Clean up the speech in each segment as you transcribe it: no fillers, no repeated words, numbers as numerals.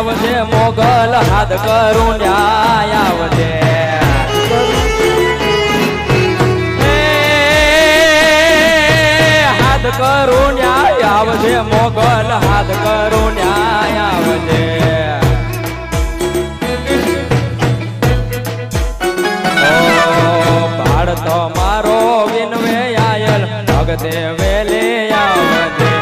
આવજે મોગલ હાથ કરું ન્યાય આવજે હાથ કરું ન્યાય આવજે મોગલ હાથ કરું ન્યાય આવજે ભાડ તો મારો વિનવે આયલ ભગતે વેલે આવજે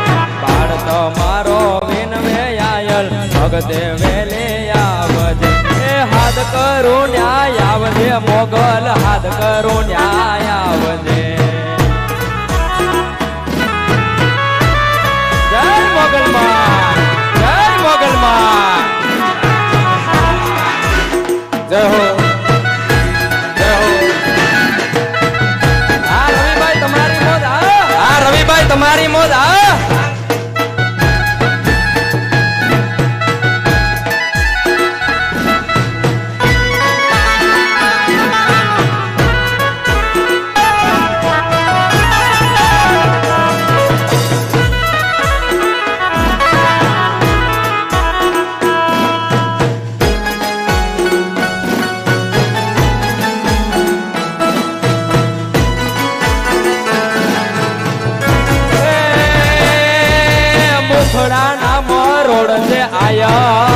ભાડ તો મારો વિનવે આયલ ભગતે વેલે આવજે એ હાથ કરું ન્યાય આવજે મોગલ હાથ કરું ન્યાય આવજે જય મોગલમાં જય હો તમારી મોજ થોડા નામ રોડ છે આયા